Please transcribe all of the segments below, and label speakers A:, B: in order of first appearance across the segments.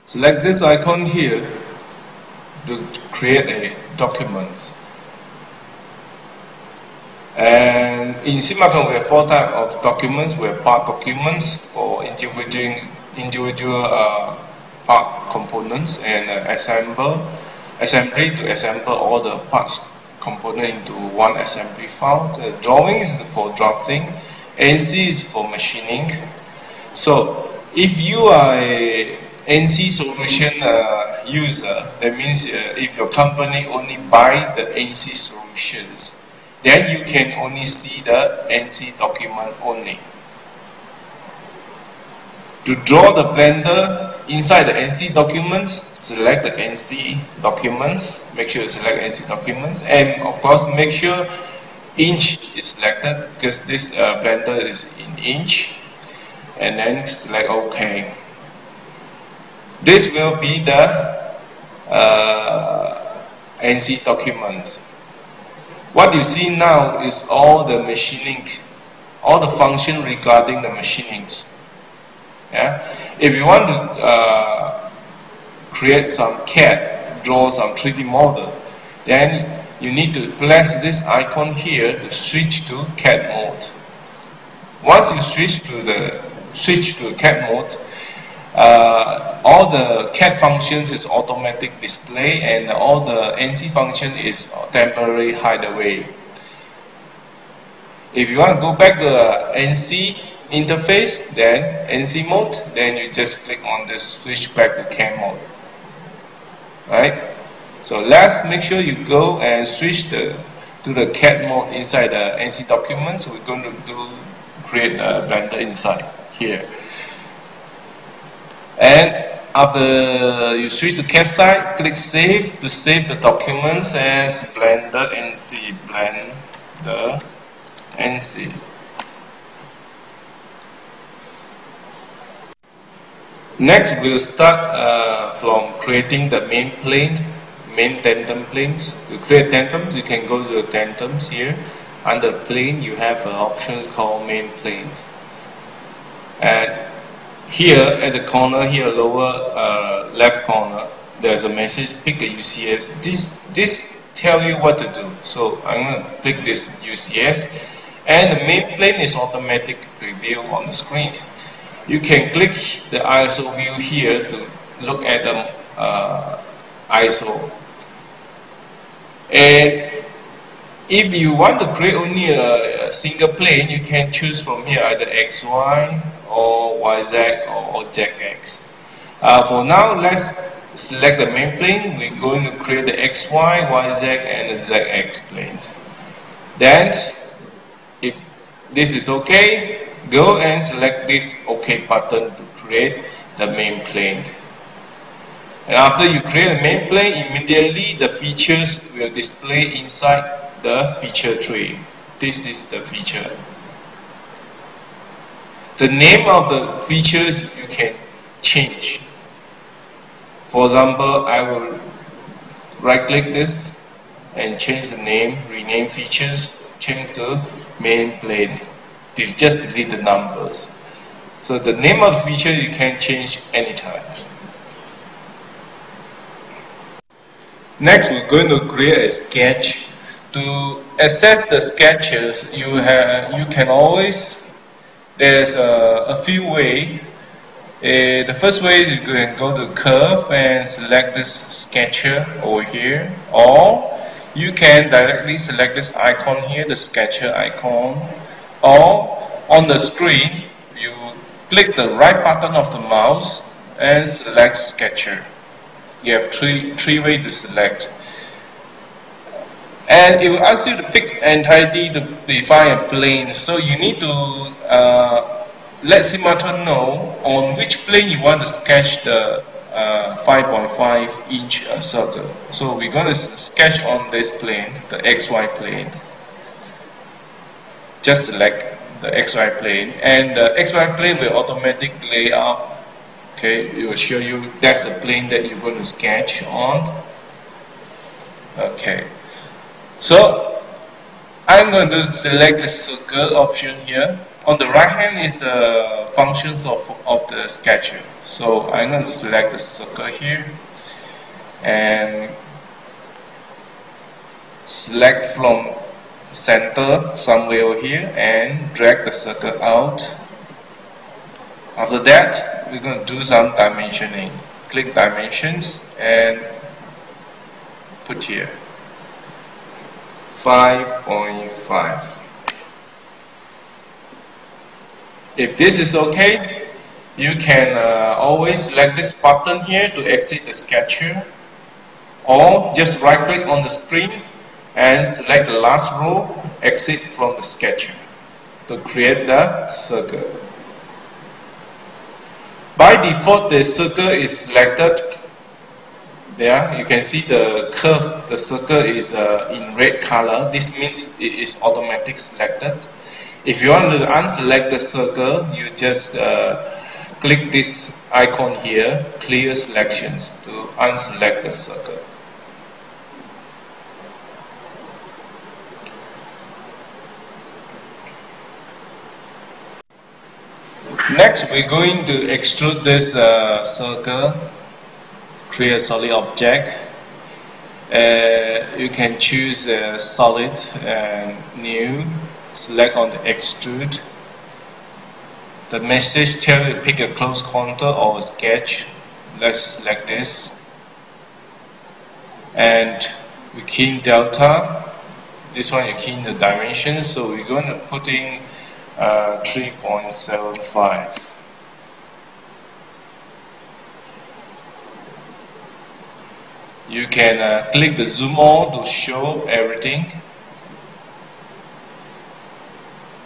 A: Select this icon here to create a document. And in Cimatron we have 4 types of documents. We have part documents for individual part components, and assembly to assemble all the parts component into one assembly file. The drawing is for drafting, NC is for machining. So if you are a NC solution user, that means if your company only buy the NC solutions, then you can only see the NC document only. To draw the blender inside the NC documents, select the NC documents. Make sure you select NC documents, and of course make sure inch is selected because this blender is in inch, and then select OK. This will be the NC documents. What you see now is all the machining, all the function regarding the machinings. Yeah? If you want to create some CAD, draw some 3D model, then you need to press this icon here to switch to CAD mode. Once you switch to CAD mode, all the CAD functions is automatic display, and all the NC function is temporary hide away. If you want to go back to the NC interface, then NC mode, then you just click on this switch back to CAD mode. Right? So let's make sure you go and switch to the CAD mode inside the NC documents. We're going to create a blender inside here. And after you switch to CAD side, click Save to save the documents as Blender NC. Blender NC. Next, we'll start from creating the main plane, main tandem planes. To create tandems, you can go to the tandems here. Under plane, you have options called main planes. And here at the corner, here lower left corner, there's a message, pick a UCS. This tells you what to do. So I'm going to pick this UCS, and the main plane is automatic reveal on the screen. You can click the ISO view here to look at the ISO. And if you want to create only a single plane, you can choose from here either XY or YZ or ZX. For now, let's select the main plane. We're going to create the XY, YZ, and the ZX plane. Then, if this is okay, go and select this OK button to create the main plane. And after you create the main plane, immediately the features will display inside the feature tree. This is the feature. The name of the features you can change. For example, I will right click this and change the name, rename features, change the main plane. Just delete the numbers. So the name of the feature you can change anytime. Next, we're going to create a sketch. To access the sketches, you can always, there's a few ways. The first way is you can go to curve and select this sketcher over here, or you can directly select this icon here, the sketcher icon, or on the screen you click the right button of the mouse and select sketcher. You have three ways to select. And it will ask you to pick entirety to define a plane. So you need to let Cimatron know on which plane you want to sketch the 5.5 inch circle. So we're going to sketch on this plane, the XY plane. Just select the XY plane, and the XY plane will automatically lay out. Okay, it will show you that's a plane that you're going to sketch on. Okay. So I'm going to select the circle option here. On the right hand is the functions of the sketcher. So I'm going to select the circle here and select from center somewhere over here and drag the circle out. After that, we're going to do some dimensioning. Click dimensions and put here 5.5. If this is okay, you can always select this button here to exit the sketcher, or just right click on the screen and select the last row, exit from the sketcher to create the circle. By default, the circle is selected. There, you can see the curve, the circle is in red color. This means it is automatically selected. If you want to unselect the circle, you just click this icon here, clear selections, to unselect the circle. Next, we're going to extrude this circle, create a solid object. You can choose solid and new, select on the extrude. The message tells you pick a close contour or a sketch. Let's select this. And we key in delta. This one you key in the dimensions, so we're going to put in 3.75. You can click the zoom on to show everything,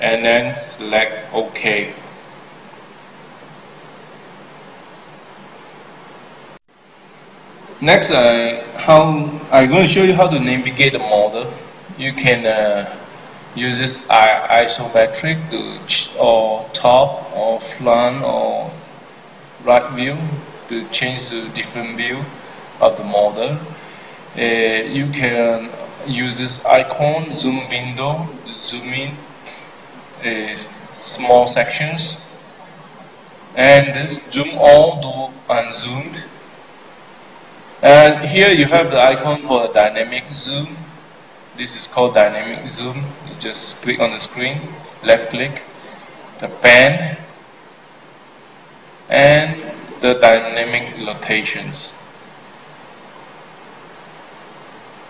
A: and then select OK. Next, I'm going to show you how to navigate the model. You can use this isometric or top or front or right view to change to different view of the model. You can use this icon zoom window to zoom in small sections, and this zoom all to unzoomed. And here you have the icon for dynamic zoom. This is called dynamic zoom. You just click on the screen, left click, the pen, and the dynamic rotations.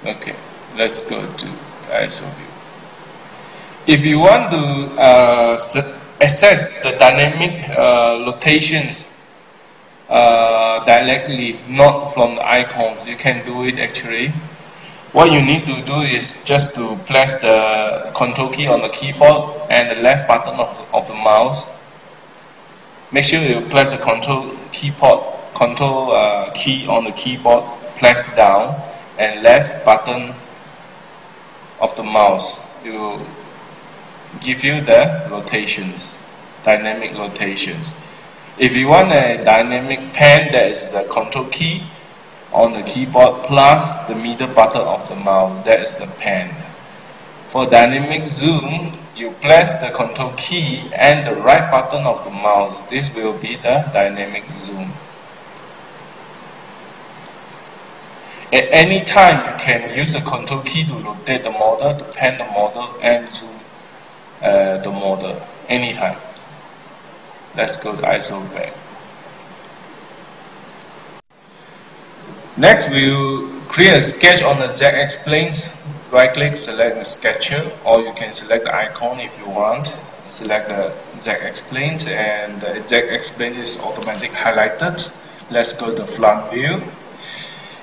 A: Okay, let's go to ISO view. If you want to access the dynamic rotations directly, not from the icons, you can do it actually. What you need to do is just to press the control key on the keyboard and the left button of the mouse. Make sure you press the control key on the keyboard, press down, and left button of the mouse. It will give you the rotations, dynamic rotations. If you want a dynamic pen, that is the control key on the keyboard plus the middle button of the mouse, that is the pen. For dynamic zoom, you press the control key and the right button of the mouse. This will be the dynamic zoom. At any time, you can use the control key to rotate the model, to pan the model, and zoom the model anytime. Let's go to ISO back. Next, we'll create a sketch on the ZX planes. Right click, select the sketcher, or you can select the icon if you want. Select the ZX planes, and the ZX plane is automatically highlighted. Let's go to front view.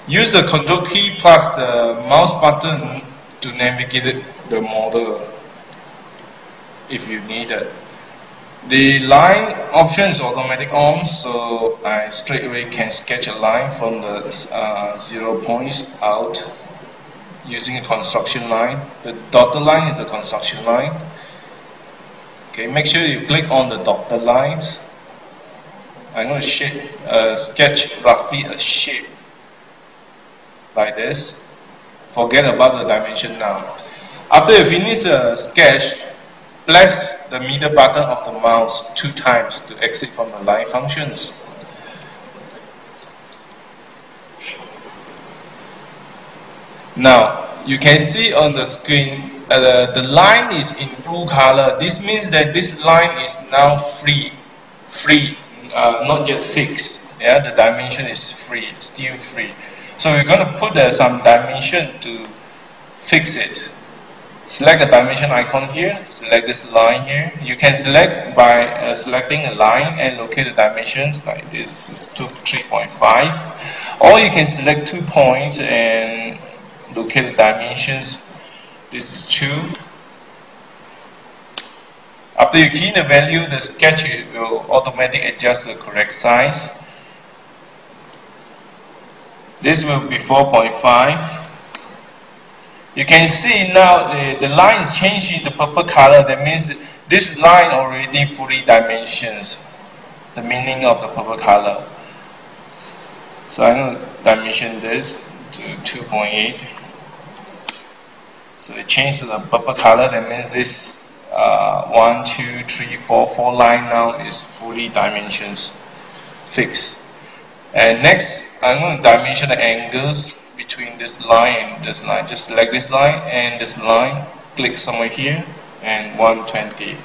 A: Use the control key plus the mouse button to navigate the model if you need it. The line option is automatic on, so I straight away can sketch a line from the 0 points out using a construction line. The dotted line is the construction line. Okay, make sure you click on the dotted lines. I'm going to sketch roughly a shape like this. Forget about the dimension now. After you finish the sketch, press the middle button of the mouse 2 times to exit from the line functions. Now, you can see on the screen the line is in blue color. This means that this line is now free, not yet fixed. Yeah, the dimension is free, still free. So we're going to put some dimension to fix it. Select the dimension icon here, select this line here. You can select by selecting a line and locate the dimensions, like this is 3.5. Or you can select 2 points and locate the dimensions. This is 2. After you key in the value, the sketch will automatically adjust the correct size. This will be 4.5. You can see now the line is changing to purple color. That means this line already fully dimensions. The meaning of the purple color. So I'm going to dimension this to 2.8. So it changed to the purple color. That means this 1, 2, 3, 4 line now is fully dimensions fixed. And next, I'm going to dimension the angles between this line and this line. Just select this line and this line, click somewhere here, and 120.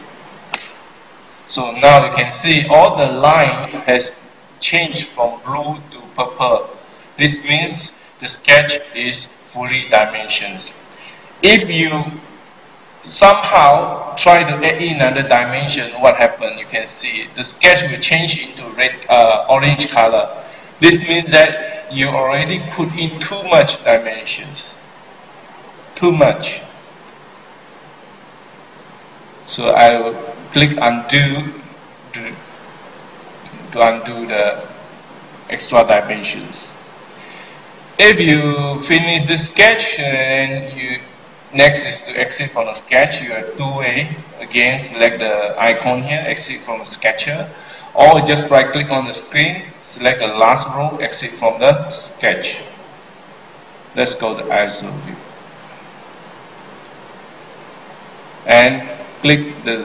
A: So now you can see all the line has changed from blue to purple. This means the sketch is fully dimensions. If you somehow try to add in another dimension, what happened? You can see the sketch will change into orange color. This means that you already put in too much dimensions. Too much. So I will click undo to undo the extra dimensions. If you finish the sketch and next is to exit from the sketch, you have 2 ways. Again, select the icon here, exit from the sketcher. Or just right click on the screen, select the last row, exit from the sketch. Let's go to ISO view. And click the